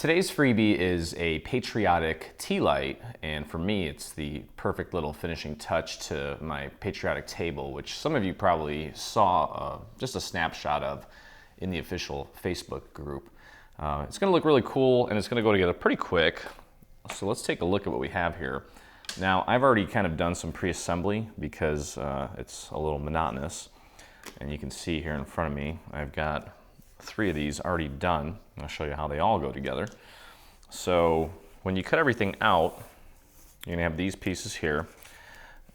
Today's freebie is a Patriotic Tealight, and for me it's the perfect little finishing touch to my Patriotic table, which some of you probably saw just a snapshot of in the official Facebook group. It's going to look really cool and it's going to go together pretty quick, so let's take a look at what we have here. Now I've already kind of done some pre-assembly because it's a little monotonous, and you can see here in front of me I've got 3 of these already done. I'll show you how they all go together. So when you cut everything out, you're gonna have these pieces here,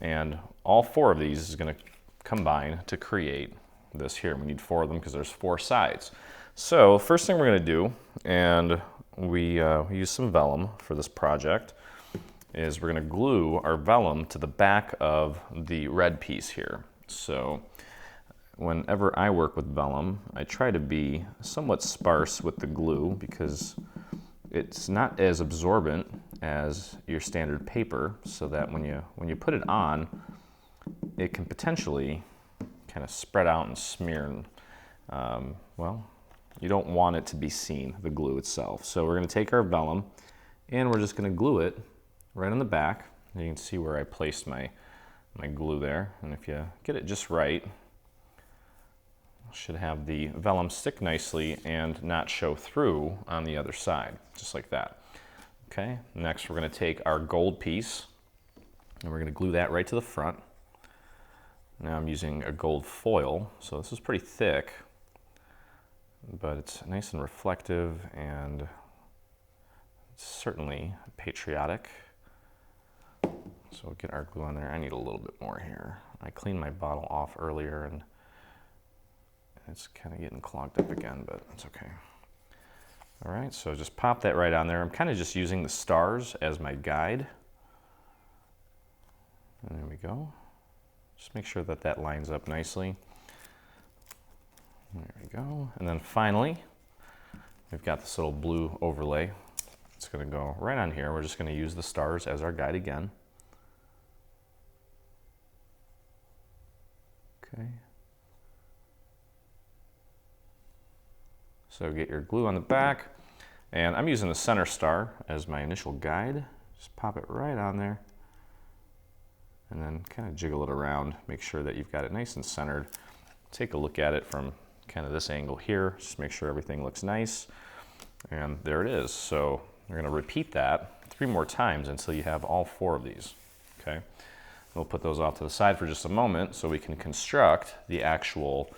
and all 4 of these is gonna combine to create this here. We need 4 of them because there's 4 sides. So first thing we're gonna do, and we use some vellum for this project, is we're gonna glue our vellum to the back of the red piece here. So whenever I work with vellum, I try to be somewhat sparse with the glue because it's not as absorbent as your standard paper, so that when you put it on, it can potentially kind of spread out and smear. Well, you don't want it to be seen, the glue itself. So we're going to take our vellum and we're just going to glue it right on the back. You can see where I placed my glue there, and if you get it just right, should have the vellum stick nicely and not show through on the other side, just like that. Okay, next we're going to take our gold piece and we're going to glue that right to the front. Now I'm using a gold foil, so this is pretty thick, but it's nice and reflective, and it's certainly patriotic. So we'll get our glue on there. I need a little bit more here. I cleaned my bottle off earlier and it's kind of getting clogged up again, but it's okay. All right, so just pop that right on there. I'm kind of just using the stars as my guide. And there we go. Just make sure that that lines up nicely. There we go. And then finally, we've got this little blue overlay. It's going to go right on here. We're just going to use the stars as our guide again. Okay. So get your glue on the back, and I'm using the center star as my initial guide. Just pop it right on there, and then kind of jiggle it around. Make sure that you've got it nice and centered. Take a look at it from kind of this angle here. Just make sure everything looks nice, and there it is. So we're going to repeat that 3 more times until you have all 4 of these. Okay, we'll put those off to the side for just a moment so we can construct the actual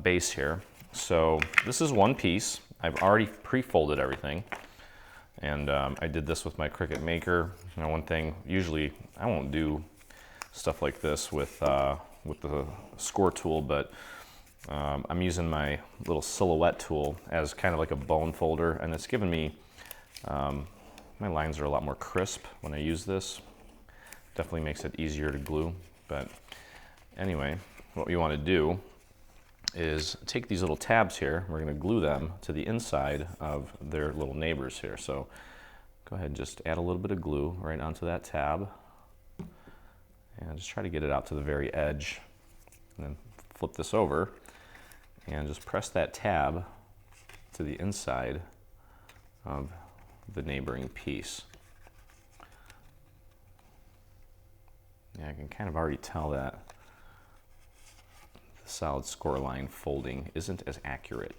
base here. So this is one piece. I've already pre-folded everything, and I did this with my Cricut maker. You know, one thing, usually I won't do stuff like this with the score tool, but I'm using my little silhouette tool as kind of like a bone folder, and it's given me, my lines are a lot more crisp when I use this. Definitely makes it easier to glue. But anyway, what we want to do is take these little tabs here. We're going to glue them to the inside of their little neighbors here. So go ahead and just add a little bit of glue right onto that tab, and just try to get it out to the very edge, and then flip this over and just press that tab to the inside of the neighboring piece. Yeah, I can kind of already tell that the solid score line folding isn't as accurate,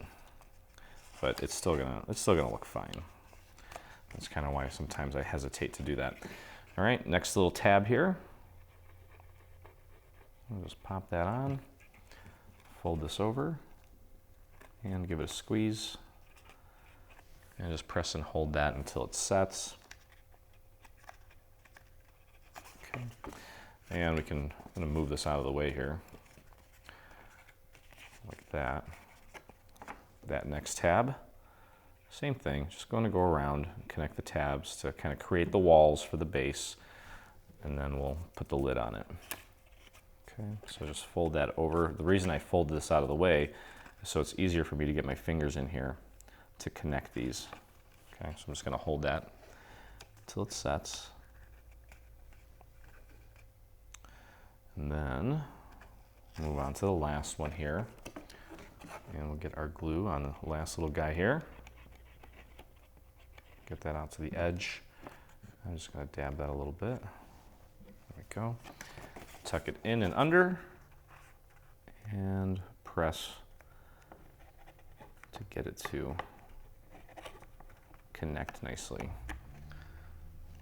but it's still gonna look fine. That's kind of why sometimes I hesitate to do that. All right, next little tab here. I'll just pop that on, fold this over, and give it a squeeze, and just press and hold that until it sets. Okay, and I'm gonna move this out of the way here. Like that. That next tab, same thing, just going to go around and connect the tabs to kind of create the walls for the base, and then we'll put the lid on it. Okay, so just fold that over. The reason I fold this out of the way is so it's easier for me to get my fingers in here to connect these. Okay, so I'm just going to hold that until it sets. And then move on to the last one here. And we'll get our glue on the last little guy here. Get that out to the edge. I'm just going to dab that a little bit. There we go. Tuck it in and under, and press to get it to connect nicely.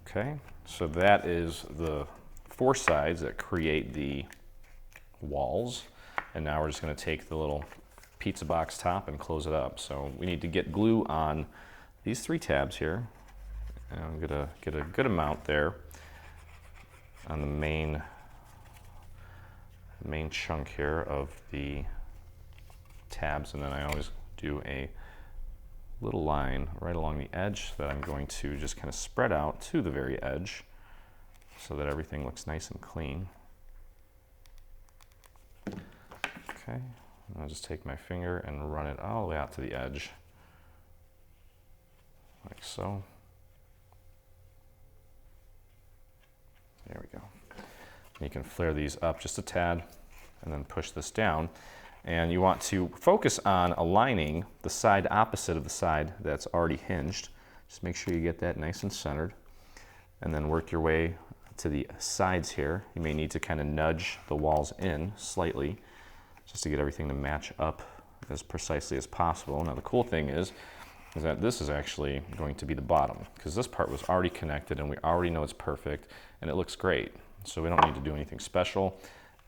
Okay, so that is the 4 sides that create the walls. And now we're just going to take the little pizza box top and close it up. So we need to get glue on these 3 tabs here. And I'm going to get a good amount there on the main chunk here of the tabs, and then I always do a little line right along the edge that I'm going to just kind of spread out to the very edge so that everything looks nice and clean. Okay, and I'll just take my finger and run it all the way out to the edge, like so. There we go. You can flare these up just a tad and then push this down. And you want to focus on aligning the side opposite of the side that's already hinged. Just make sure you get that nice and centered. And then work your way to the sides here. You may need to kind of nudge the walls in slightly just to get everything to match up as precisely as possible. Now the cool thing is that this is actually going to be the bottom, because this part was already connected and we already know it's perfect and it looks great. So we don't need to do anything special,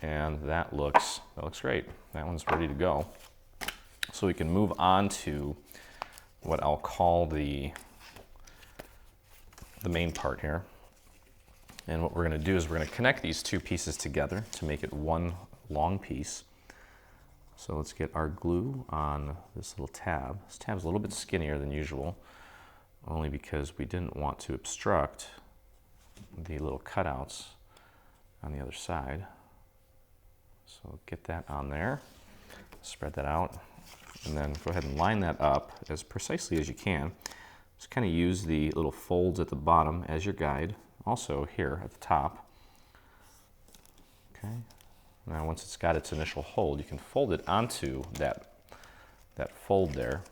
and that looks great. That one's ready to go. So we can move on to what I'll call the main part here. And what we're going to do is we're going to connect these 2 pieces together to make it one long piece. So let's get our glue on this little tab. This tab's a little bit skinnier than usual, only because we didn't want to obstruct the little cutouts on the other side. So get that on there, spread that out, and then go ahead and line that up as precisely as you can. Just kind of use the little folds at the bottom as your guide, also here at the top. Okay. Now once it's got its initial hold, you can fold it onto that fold there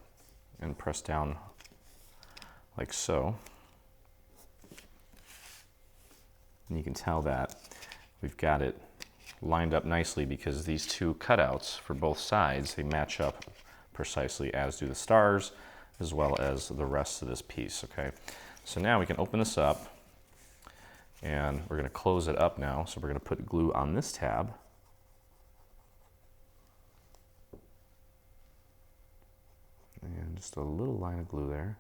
and press down like so. And you can tell that we've got it lined up nicely because these 2 cutouts for both sides, they match up precisely, as do the stars as well as the rest of this piece. Okay, so now we can open this up and we're going to close it up now. So we're going to put glue on this tab. And just a little line of glue there.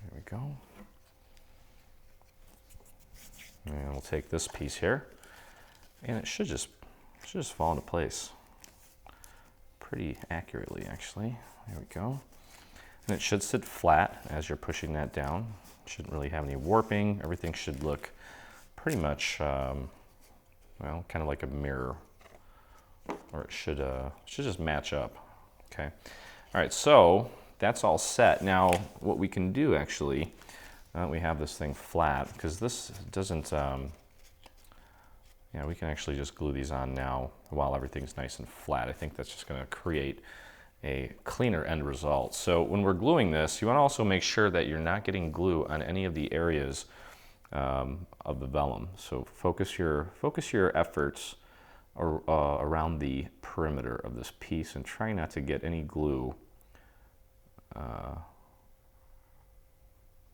There we go. And we'll take this piece here, and it should just fall into place pretty accurately, actually. There we go. And it should sit flat as you're pushing that down. Shouldn't really have any warping. Everything should look pretty much, well, kind of like a mirror, or it should just match up. Okay. All right, so that's all set. Now, what we can do actually, we have this thing flat, because this doesn't, yeah, we can actually just glue these on now while everything's nice and flat. I think that's just going to create a cleaner end result. So when we're gluing this, you want to also make sure that you're not getting glue on any of the areas of the vellum. So focus your efforts around the perimeter of this piece and try not to get any glue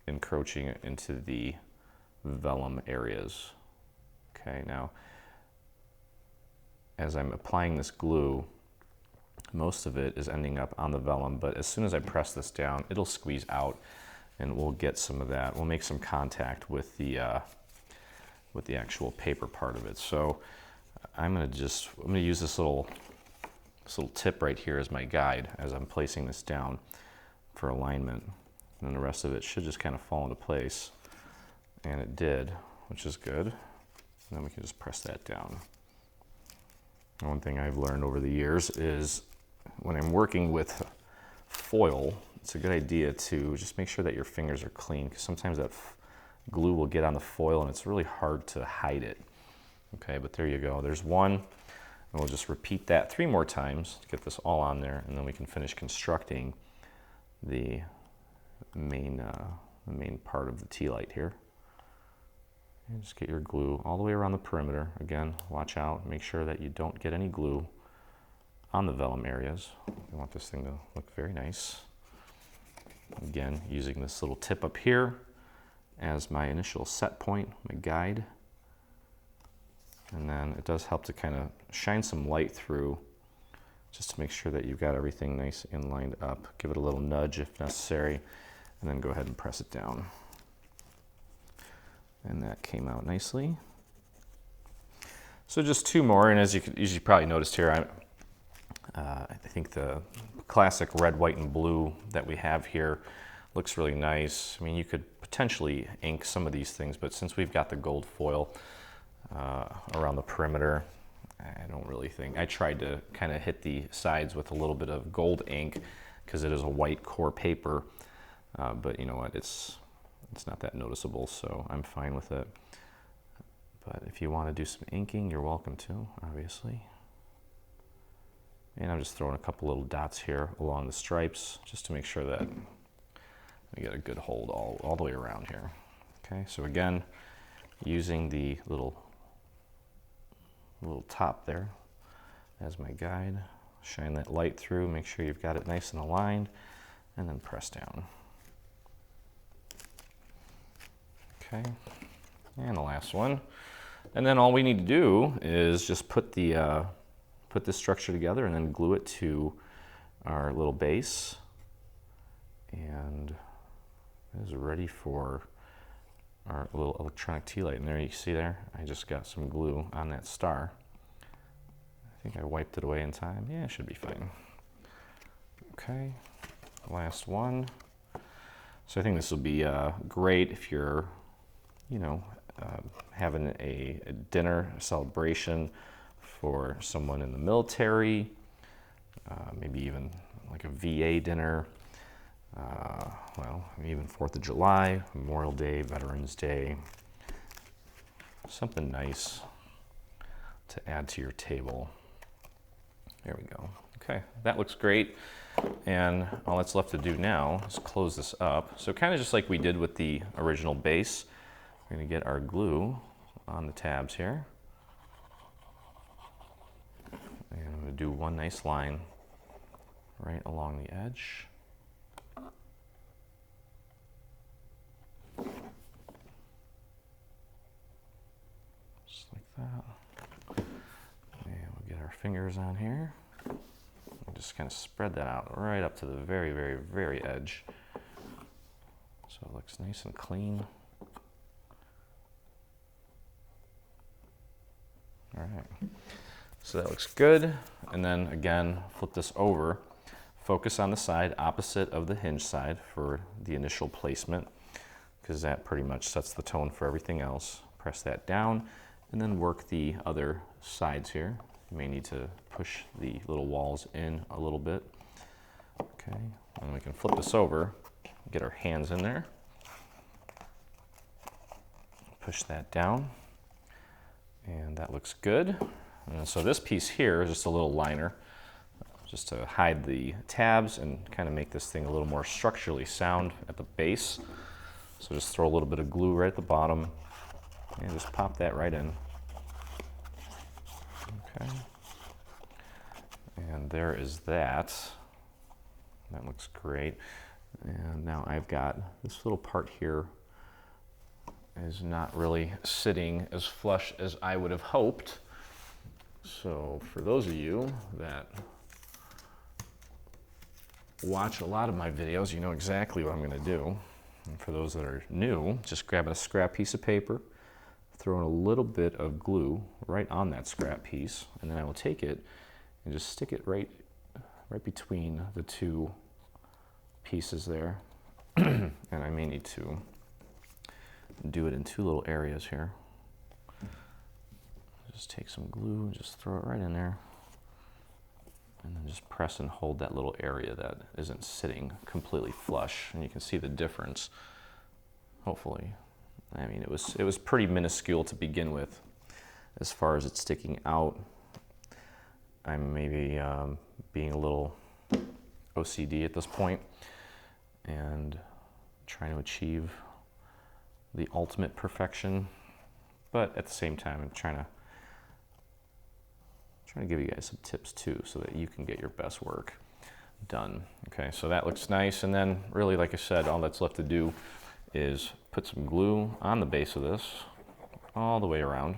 encroaching into the vellum areas. Okay, now as I'm applying this glue, most of it is ending up on the vellum, but as soon as I press this down, it'll squeeze out and we'll get some of that. We'll make some contact with the actual paper part of it. So I'm gonna use this little tip right here as my guide as I'm placing this down for alignment. And then the rest of it should just kind of fall into place. And it did, which is good. And then we can just press that down. One thing I've learned over the years is when I'm working with foil, it's a good idea to just make sure that your fingers are clean, because sometimes that glue will get on the foil and it's really hard to hide it. Okay, but there you go. There's one. And we'll just repeat that 3 more times to get this all on there, and then we can finish constructing the main part of the Tealight here. And just get your glue all the way around the perimeter. Again, watch out, make sure that you don't get any glue on the vellum areas. We want this thing to look very nice. Again, using this little tip up here as my initial set point, my guide. And then it does help to kind of shine some light through just to make sure that you've got everything nice and lined up. Give it a little nudge if necessary, and then go ahead and press it down. And that came out nicely. So just 2 more, and as you probably noticed here, I think the classic red, white, and blue that we have here looks really nice. I mean, you could potentially ink some of these things, but since we've got the gold foil around the perimeter, I don't really think. I tried to kind of hit the sides with a little bit of gold ink because it is a white core paper, but you know what, it's not that noticeable, so I'm fine with it. But if you want to do some inking, you're welcome to, obviously. And I'm just throwing a couple little dots here along the stripes just to make sure that we get a good hold all the way around here. Okay, so again, using the little top there as my guide, shine that light through, make sure you've got it nice and aligned, and then press down. Okay, and the last one. And then all we need to do is just put this structure together and then glue it to our little base, and it is ready for our little electronic Tealight. And there you see there, I just got some glue on that star. I think I wiped it away in time. Yeah, it should be fine. Okay, last one. So I think this will be great if you're, you know, having a dinner celebration for someone in the military, maybe even like a VA dinner, well, even 4th of July, Memorial Day, Veterans Day, something nice to add to your table. There we go. Okay, that looks great. And all that's left to do now is close this up. So kind of just like we did with the original base, we're going to get our glue on the tabs here. And I'm going to do one nice line right along the edge. Just like that. And we'll get our fingers on here. We'll just kind of spread that out right up to the very, very, very edge. So it looks nice and clean. All right. So that looks good. And then again, flip this over. Focus on the side opposite of the hinge side for the initial placement, because that pretty much sets the tone for everything else. Press that down and then work the other sides here. You may need to push the little walls in a little bit. Okay, and we can flip this over, get our hands in there. Push that down, and that looks good. And so this piece here is just a little liner, just to hide the tabs and kind of make this thing a little more structurally sound at the base. So just throw a little bit of glue right at the bottom and just pop that right in. Okay. And there is that. That looks great. And now I've got this little part here is not really sitting as flush as I would have hoped. So for those of you that watch a lot of my videos, you know exactly what I'm going to do. And for those that are new, just grab a scrap piece of paper, throw in a little bit of glue right on that scrap piece, and then I will take it and just stick it right between the two pieces there. And I may need to do it in 2 little areas here. Just take some glue and just throw it right in there. And then just press and hold that little area that isn't sitting completely flush. And you can see the difference, hopefully. I mean, it was pretty minuscule to begin with as far as it sticking out. I'm maybe being a little OCD at this point and trying to achieve the ultimate perfection, but at the same time, I'm trying to give you guys some tips too so that you can get your best work done. Okay, so that looks nice, and then really, like I said, all that's left to do is put some glue on the base of this all the way around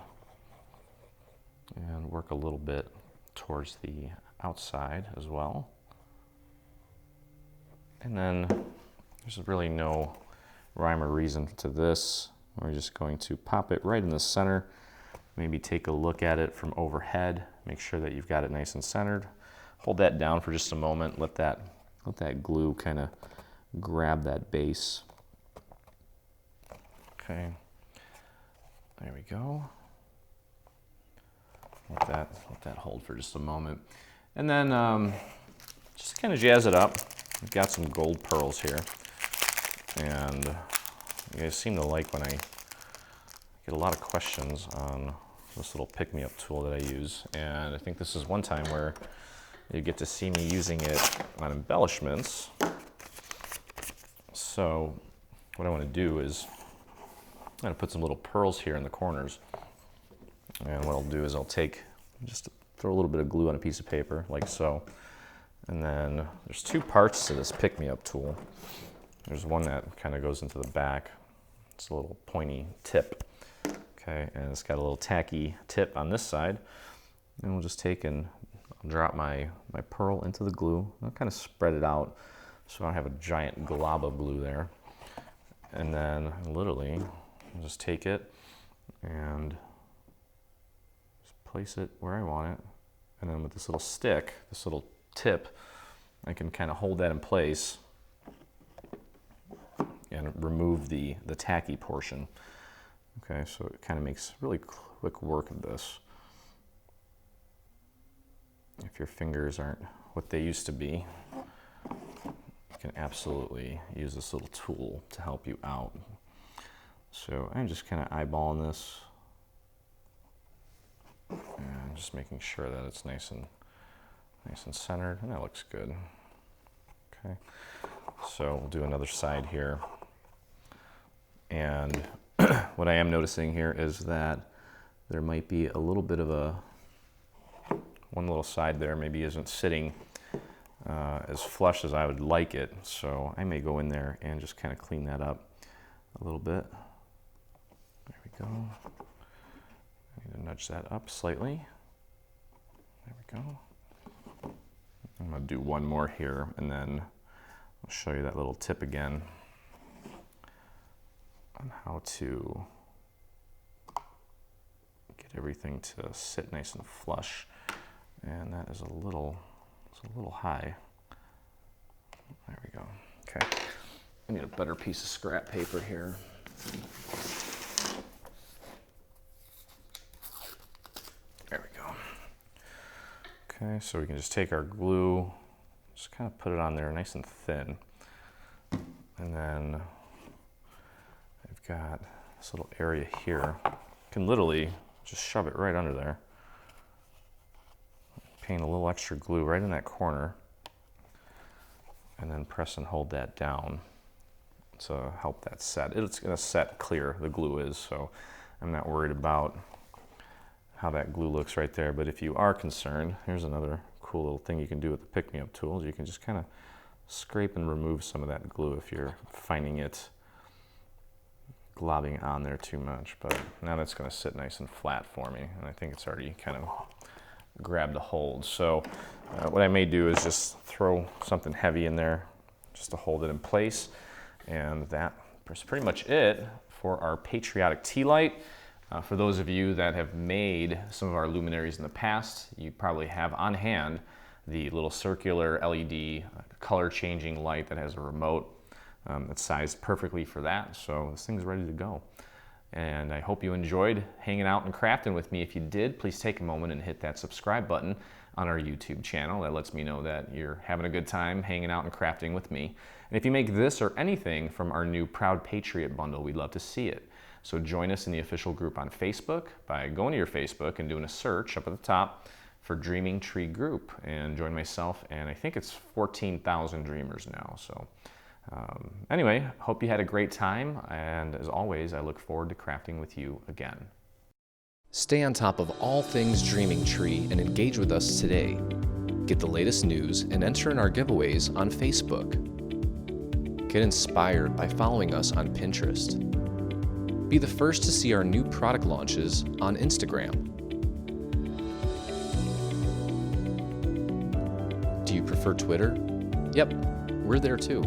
and work a little bit towards the outside as well. And then there's really no rhyme or reason to this. We're just going to pop it right in the center, maybe take a look at it from overhead, make sure that you've got it nice and centered. Hold that down for just a moment, let that glue kind of grab that base. Okay, there we go. Let that hold for just a moment. And then just kind of jazz it up. I've got some gold pearls here. And you guys seem to like when I get a lot of questions on this little pick-me-up tool that I use. And I think this is one time where you get to see me using it on embellishments. So what I want to do is I'm going to put some little pearls here in the corners. And what I'll do is I'll just throw a little bit of glue on a piece of paper, like so. And then there's two parts to this pick-me-up tool. There's one that kind of goes into the back. It's a little pointy tip. Okay, and it's got a little tacky tip on this side. And we'll just take and drop my pearl into the glue. I'll kind of spread it out so I don't have a giant glob of glue there. And then literally, I'll just take it and just place it where I want it. And then with this little stick, this little tip, I can kind of hold that in place and remove the tacky portion. Okay, so it kind of makes really quick work of this. If your fingers aren't what they used to be, you can absolutely use this little tool to help you out. So I'm just kind of eyeballing this and just making sure that it's nice and centered, and that looks good. Okay, so we'll do another side here. And what I am noticing here is that there might be a little bit of one little side there maybe isn't sitting as flush as I would like it. So I may go in there and just kind of clean that up a little bit. There we go. I need to nudge that up slightly. There we go. I'm going to do one more here, and then I'll show you that little tip again on how to get everything to sit nice and flush. And that is it's a little high. There we go. Okay. I need a better piece of scrap paper here. There we go. Okay, so we can just take our glue, just kind of put it on there nice and thin. And then I've got this little area here. You can literally just shove it right under there. Paint a little extra glue right in that corner. And then press and hold that down to help that set. It's going to set clear, the glue is, so I'm not worried about how that glue looks right there. But if you are concerned, here's another cool little thing you can do with the pick-me-up tools. You can just kind of scrape and remove some of that glue if you're finding it globbing on there too much. But now that's going to sit nice and flat for me, and I think it's already kind of grabbed a hold. So what I may do is just throw something heavy in there just to hold it in place, and that's pretty much it for our Patriotic Tealight. For those of you that have made some of our luminaries in the past, you probably have on hand the little circular LED color changing light that has a remote that's sized perfectly for that. So this thing's ready to go. And I hope you enjoyed hanging out and crafting with me. If you did, please take a moment and hit that subscribe button on our YouTube channel. That lets me know that you're having a good time hanging out and crafting with me. And if you make this or anything from our new Proud Patriot bundle, we'd love to see it. So join us in the official group on Facebook by going to your Facebook and doing a search up at the top for Dreaming Tree Group and join myself, and I think it's 14,000 dreamers now. So anyway, hope you had a great time, and as always, I look forward to crafting with you again. Stay on top of all things Dreaming Tree and engage with us today. Get the latest news and enter in our giveaways on Facebook. Get inspired by following us on Pinterest. Be the first to see our new product launches on Instagram. Do you prefer Twitter? Yep, we're there too.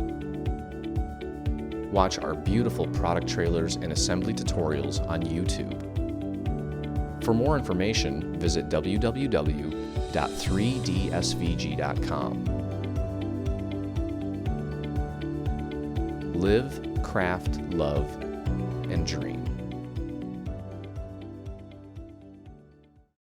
Watch our beautiful product trailers and assembly tutorials on YouTube. For more information, visit www.3dsvg.com. Live, craft, love, and dream.